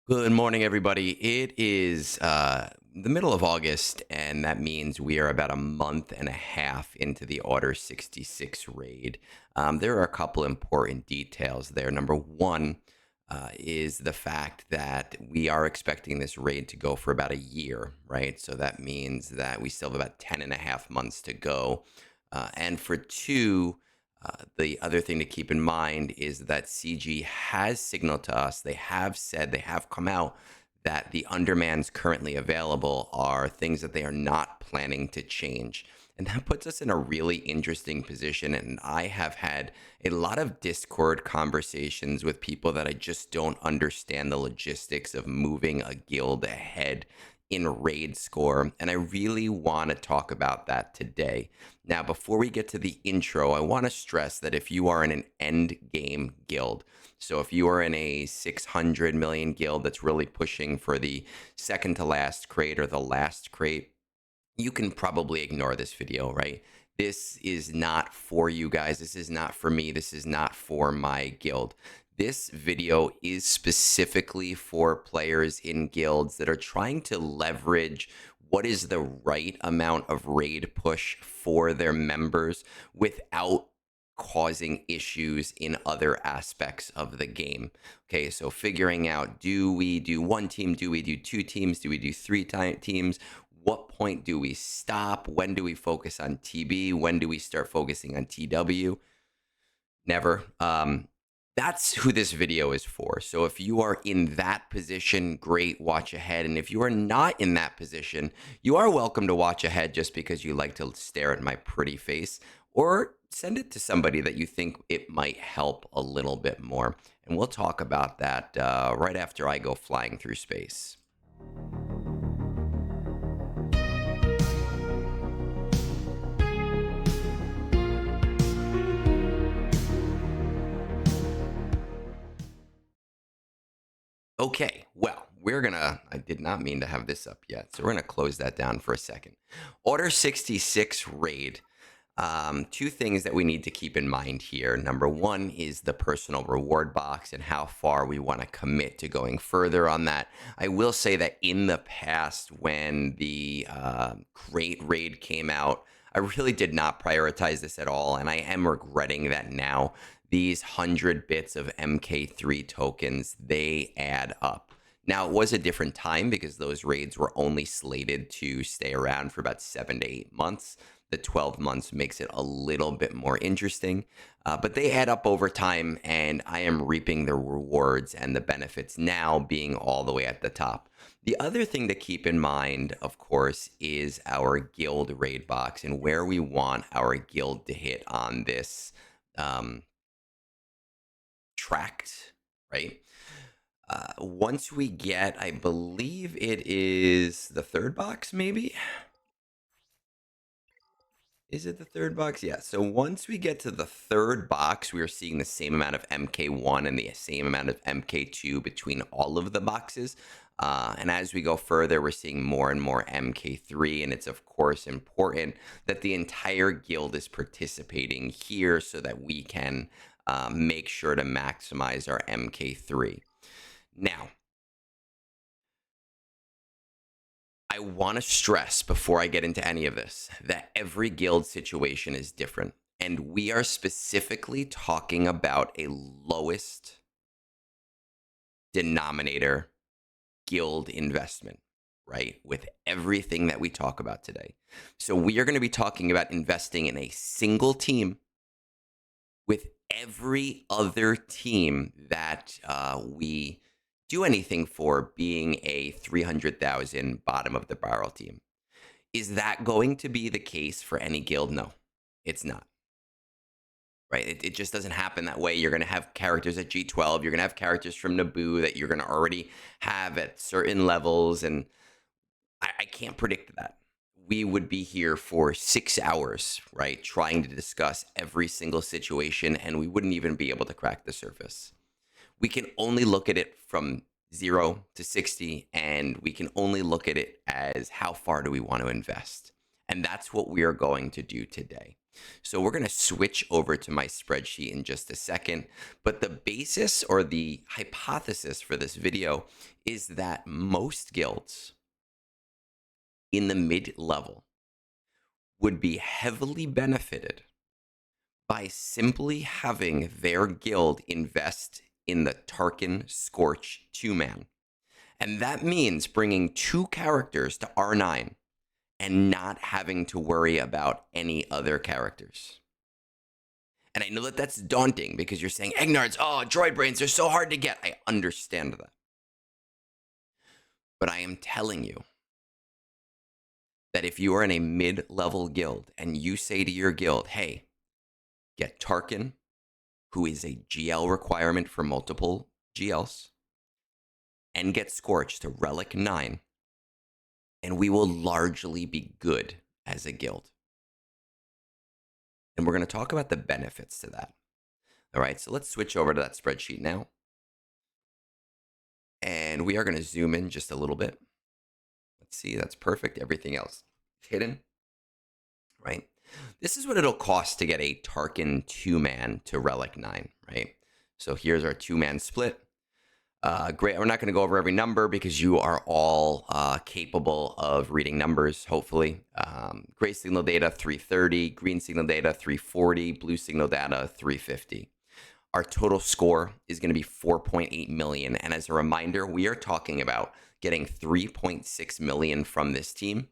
Good morning, everybody. It is the middle of August, and that means we are about a month and a half into the Order 66 raid. There are a couple important details there. Number one is the fact that we are expecting this raid to go for about a year, right? So that means that we still have about 10 and a half months to go. And for two, the other thing to keep in mind is that CG has signaled to us, they have said, they have come out that the undermans currently available are things that they are not planning to change. And that puts us in a really interesting position. And I have had a lot of Discord conversations with people that I just don't understand the logistics of moving a guild ahead in raid score. And I really want to talk about that today. Now, before we get to the intro, I want to stress that if you are in an end game guild, so if you are in a 600 million guild that's really pushing for the second to last crate or the last crate, you can probably ignore this video, right? This is not for you guys. This is not for me. This is not for my guild. This video is specifically for players in guilds that are trying to leverage what is the right amount of raid push for their members without causing issues in other aspects of the game. Okay, so figuring out, do we do one team? Do we do two teams? Do we do three teams? What point do we stop? When do we focus on TB? When do we start focusing on TW? Never. That's who this video is for. So if you are in that position, great, watch ahead. And if you are not in that position, you are welcome to watch ahead just because you like to stare at my pretty face, or send it to somebody that you think it might help a little bit more. And we'll talk about that right after I go flying through space. Okay, well, I did not mean to have this up yet, so we're gonna close that down for a second. Order 66 raid. Two things that we need to keep in mind here. Number one is the personal reward box and how far we want to commit to going further on that. I will say that in the past, when the Great Raid came out, I really did not prioritize this at all, and I am regretting that now. These 100 bits of MK3 tokens, they add up. Now, it was a different time because those raids were only slated to stay around for about 7 to 8 months. The 12 months makes it a little bit more interesting, but they add up over time, and I am reaping the rewards and the benefits now, being all the way at the top. The other thing to keep in mind, of course, is our guild raid box and where we want our guild to hit on this tract, right? Once we get, I believe it is the third box, maybe? Is it the third box? Yeah. So once we get to the third box, we are seeing the same amount of MK1 and the same amount of MK2 between all of the boxes. And as we go further, we're seeing more and more MK3. And it's, of course, important that the entire guild is participating here so that we can make sure to maximize our MK3. Now, I want to stress before I get into any of this that every guild situation is different. And we are specifically talking about a lowest denominator guild investment, right? With everything that we talk about today. So we are going to be talking about investing in a single team with every other team that we do anything for being a 300,000 bottom of the barrel team. Is that going to be the case for any guild? No, it's not. Right? It just doesn't happen that way. You're going to have characters at G12. You're going to have characters from Naboo that you're going to already have at certain levels. And I can't predict that. We would be here for 6 hours, right? Trying to discuss every single situation, and we wouldn't even be able to crack the surface. We can only look at it from 0 to 60, and we can only look at it as how far do we want to invest. And that's what we are going to do today. So we're going to switch over to my spreadsheet in just a second. But the basis or the hypothesis for this video is that most guilds in the mid-level would be heavily benefited by simply having their guild invest in the Tarkin Scorch 2-man. And that means bringing 2 characters to R9 and not having to worry about any other characters. And I know that that's daunting because you're saying, Egnards, oh, droid brains are so hard to get. I understand that. But I am telling you that if you are in a mid-level guild and you say to your guild, hey, get Tarkin, who is a GL requirement for multiple GLs, and get Scorch to Relic 9, and we will largely be good as a guild. And we're going to talk about the benefits to that. All right, so let's switch over to that spreadsheet now. And we are going to zoom in just a little bit. Let's see, that's perfect. Everything else hidden, right? This is what it'll cost to get a Tarkin 2-man to Relic 9, right? So here's our 2-man split. Great. We're not going to go over every number because you are all capable of reading numbers, hopefully. Gray signal data, 330. Green signal data, 340. Blue signal data, 350. Our total score is going to be 4.8 million. And as a reminder, we are talking about getting 3.6 million from this team,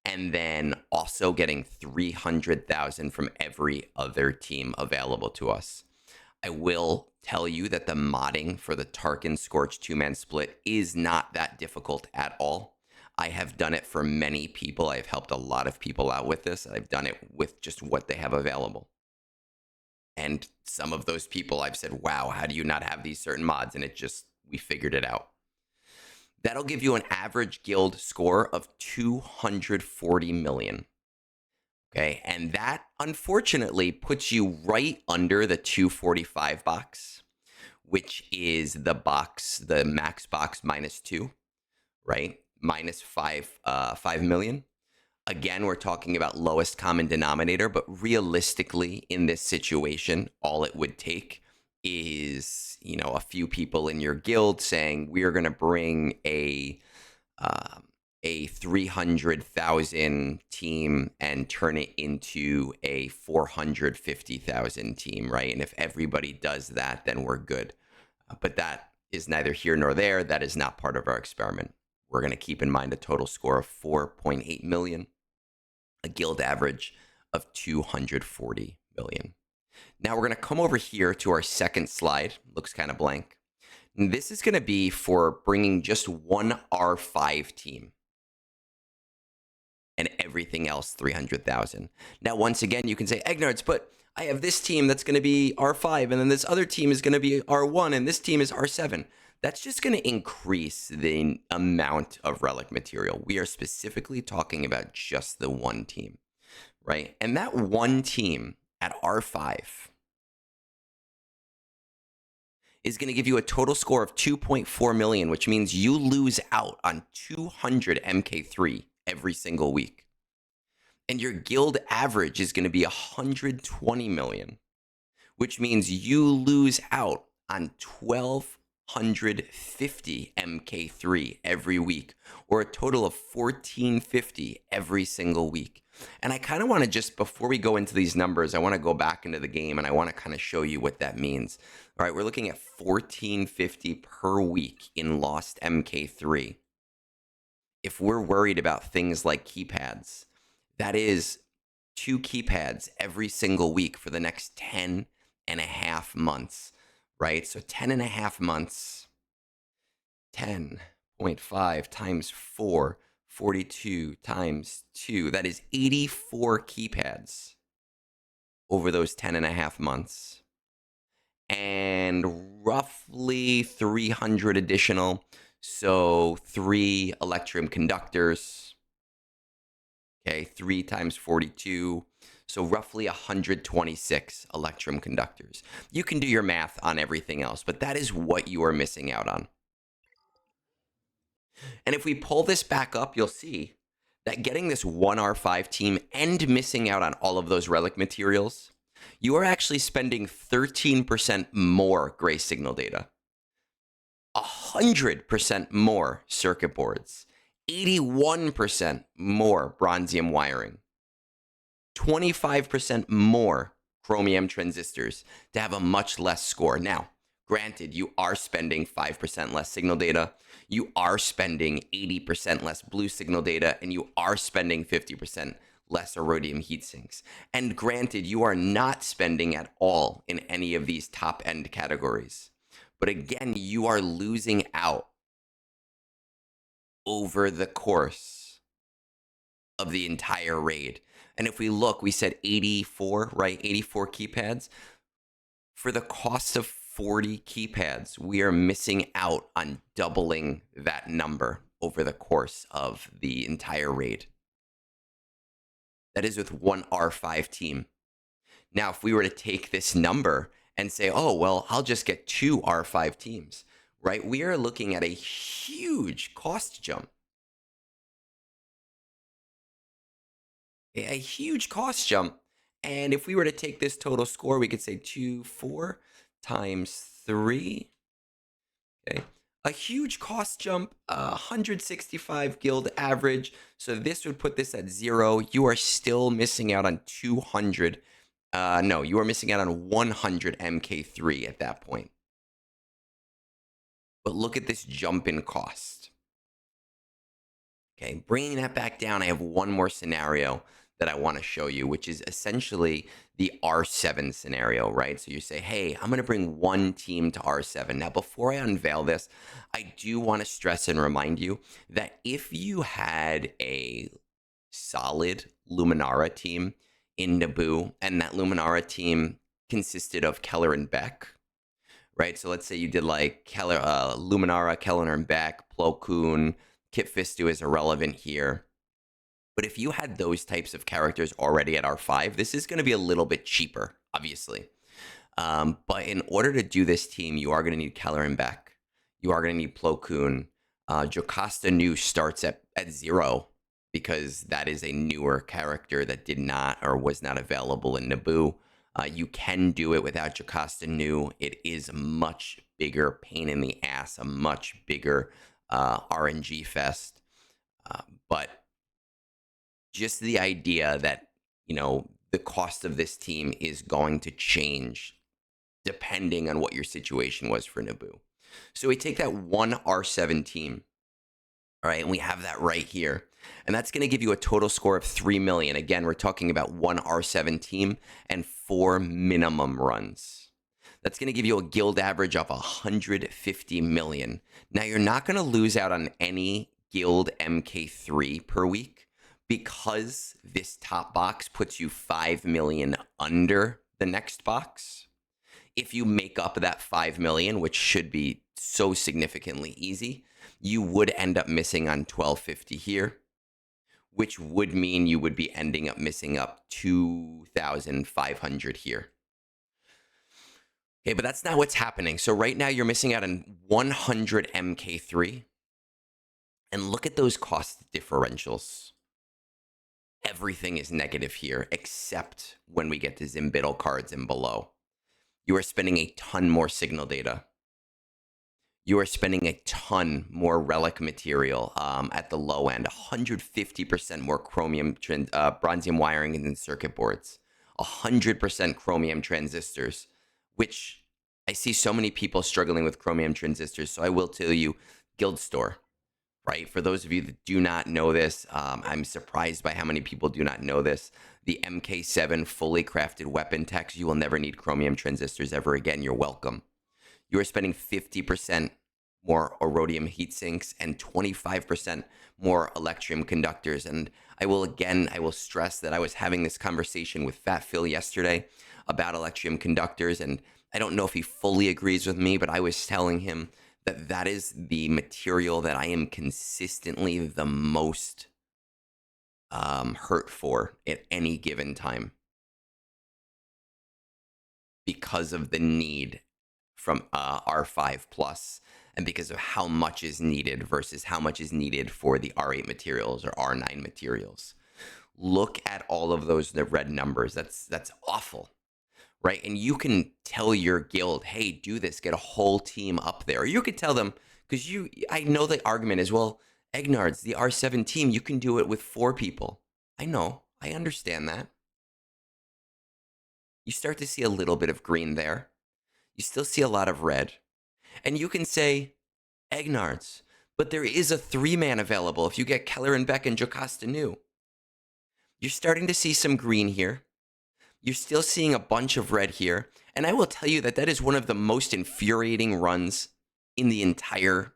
and then also getting 300,000 from every other team available to us. I will tell you that the modding for the Tarkin Scorch 2-man split is not that difficult at all. I have done it for many people. I've helped a lot of people out with this. I've done it with just what they have available. And some of those people I've said, wow, how do you not have these certain mods? And we figured it out. That'll give you an average guild score of 240 million. Okay, and that unfortunately puts you right under the 245 box, which is the box, the max box -2, right? Minus 5 million. Again, we're talking about lowest common denominator, but realistically in this situation, all it would take is, a few people in your guild saying, we're going to bring a 300,000 team and turn it into a 450,000 team, right? And if everybody does that, then we're good. But that is neither here nor there. That is not part of our experiment. We're going to keep in mind a total score of 4.8 million, a guild average of 240 million. Now we're going to come over here to our second slide. Looks kind of blank. And this is going to be for bringing just one R5 team, and everything else 300,000. Now, once again, you can say, Egnards, but I have this team that's going to be R5, and then this other team is going to be R1, and this team is R7. That's just going to increase the amount of relic material. We are specifically talking about just the one team, right? And that one team at R5 is going to give you a total score of 2.4 million, which means you lose out on 200 MK3 every single week. And your guild average is going to be 120 million, which means you lose out on 1,250 MK3 every week, or a total of 1,450 every single week. And I kind of want to just, before we go into these numbers, I want to go back into the game and I want to kind of show you what that means. All right, we're looking at 1,450 per week in lost MK3. If we're worried about things like keypads, that is 2 keypads every single week for the next 10 and a half months, right? So 10 and a half months, 10.5 times 4, 42 times 2. That is 84 keypads over those 10 and a half months. And roughly 300 additional. So 3 electrum conductors. Okay, 3 times 42. So roughly 126 electrum conductors. You can do your math on everything else, but that is what you are missing out on. And if we pull this back up, you'll see that getting this one R5 team and missing out on all of those relic materials, you are actually spending 13% more gray signal data, 100% more circuit boards, 81% more bronzium wiring, 25% more chromium transistors to have a much less score. Now, granted, you are spending 5% less signal data, you are spending 80% less blue signal data, and you are spending 50% less iridium heat sinks. And granted, you are not spending at all in any of these top end categories. But again, you are losing out over the course of the entire raid. And if we look, we said 84, right? 84 keypads. For the cost of 40 keypads, we are missing out on doubling that number over the course of the entire raid. That is with one R5 team. Now, if we were to take this number and say, oh, well, I'll just get two R5 teams, right? We are looking at a huge cost jump. A huge cost jump. And if we were to take this total score, we could say 4 times 3. Okay. A huge cost jump, 165 guild average. So this would put this at 0. You are still missing out on 200. No, you are missing out on 100 MK3 at that point. But look at this jump in cost. Okay, bringing that back down, I have one more scenario that I want to show you, which is essentially the R7 scenario, right? So you say, hey, I'm going to bring one team to R7. Now, before I unveil this, I do want to stress and remind you that if you had a solid Luminara team in Naboo, and that Luminara team consisted of Keller and Beck, right? So let's say you did like Keller, Luminara, Keller and Beck, Plo Koon, Kit Fistu is irrelevant here. But if you had those types of characters already at R5, this is going to be a little bit cheaper, obviously. But in order to do this team, you are going to need Keller and Beck. You are going to need Plo Koon. Jocasta New starts at 0 because that is a newer character that did not or was not available in Naboo. You can do it without Jocasta New. It is a much bigger pain in the ass, a much bigger RNG fest. But just the idea that, you know, the cost of this team is going to change depending on what your situation was for Naboo. So we take that one R7 team, all right, and we have that right here. And that's going to give you a total score of 3 million. Again, we're talking about one R7 team and 4 minimum runs. That's going to give you a guild average of 150 million. Now, you're not going to lose out on any guild MK3 per week, because this top box puts you 5 million under the next box. If you make up that 5 million, which should be so significantly easy, you would end up missing on 1250 here, which would mean you would be ending up missing up 2,500 here. Okay, but that's not what's happening. So right now you're missing out on 100 MK3. And look at those cost differentials. Everything is negative here, except when we get to Zimbiddle cards and below. You are spending a ton more signal data. You are spending a ton more relic material at the low end. 150% more chromium, bronzium wiring in circuit boards. 100% chromium transistors, which I see so many people struggling with chromium transistors. So I will tell you, Guild Store. Right? For those of you that do not know this, I'm surprised by how many people do not know this. The MK7 fully crafted weapon techs, you will never need chromium transistors ever again. You're welcome. You are spending 50% more iridium heat sinks and 25% more electrium conductors. And I will stress that I was having this conversation with Fat Phil yesterday about electrium conductors. And I don't know if he fully agrees with me, but I was telling him that is the material that I am consistently the most hurt for at any given time, because of the need from R5 plus and because of how much is needed versus how much is needed for the R8 materials or R9 materials. Look at all of those red numbers. That's awful, right? And you can tell your guild, hey, do this, get a whole team up there. Or you could tell them, because I know the argument is, well, Egnards, the R7 team, you can do it with 4 people. I know, I understand that. You start to see a little bit of green there. You still see a lot of red. And you can say, Egnards, but there is a 3-man available if you get Keller and Beck and Jocasta New. You're starting to see some green here. You're still seeing a bunch of red here. And I will tell you that is one of the most infuriating runs in the entire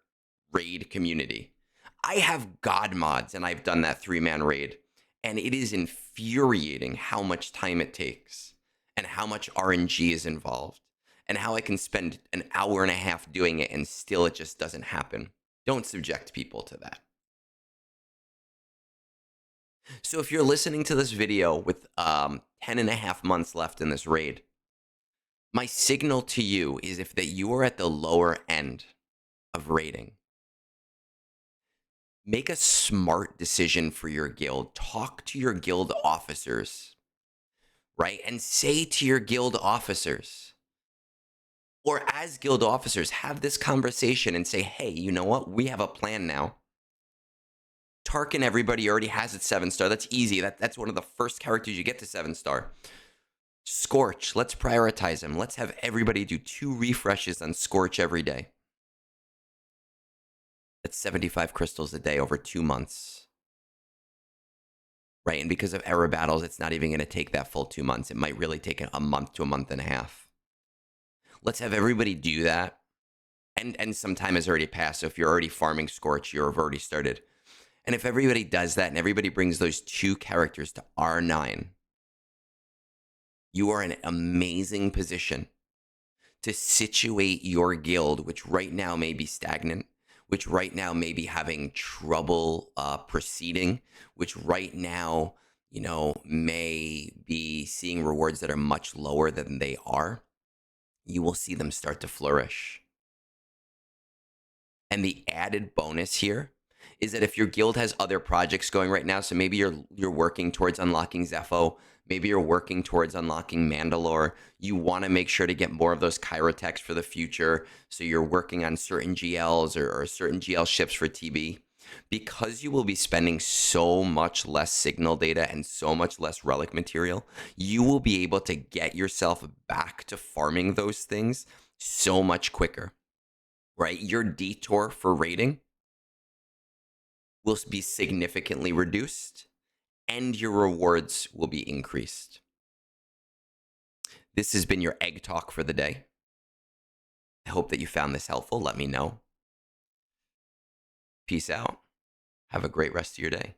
raid community. I have God mods and I've done that 3-man raid. And it is infuriating how much time it takes and how much RNG is involved and how I can spend an hour and a half doing it and still it just doesn't happen. Don't subject people to that. So if you're listening to this video with 10 and a half months left in this raid, my signal to you is if that you are at the lower end of raiding, make a smart decision for your guild. Talk to your guild officers, right? And say to your guild officers, or as guild officers, have this conversation and say, hey, you know what? We have a plan now. Tarkin, everybody already has its 7-star. That's easy. That's one of the first characters you get to 7-star. Scorch, let's prioritize him. Let's have everybody do 2 refreshes on Scorch every day. That's 75 crystals a day over 2 months. Right? And because of error battles, it's not even going to take that full 2 months. It might really take a month to a month and a half. Let's have everybody do that. And some time has already passed. So if you're already farming Scorch, you've already started. And if everybody does that and everybody brings those 2 characters to R9, you are in an amazing position to situate your guild, which right now may be stagnant, which right now may be having trouble proceeding, which right now, you know, may be seeing rewards that are much lower than they are. You will see them start to flourish. And the added bonus here is that if your guild has other projects going right now, so maybe you're working towards unlocking Zeffo, maybe you're working towards unlocking Mandalore, you want to make sure to get more of those Chirotechs for the future, so you're working on certain GLs or certain GL ships for TB, because you will be spending so much less signal data and so much less relic material, you will be able to get yourself back to farming those things so much quicker, right? Your detour for raiding will be significantly reduced and your rewards will be increased. This has been your egg talk for the day. I hope that you found this helpful. Let me know. Peace out. Have a great rest of your day.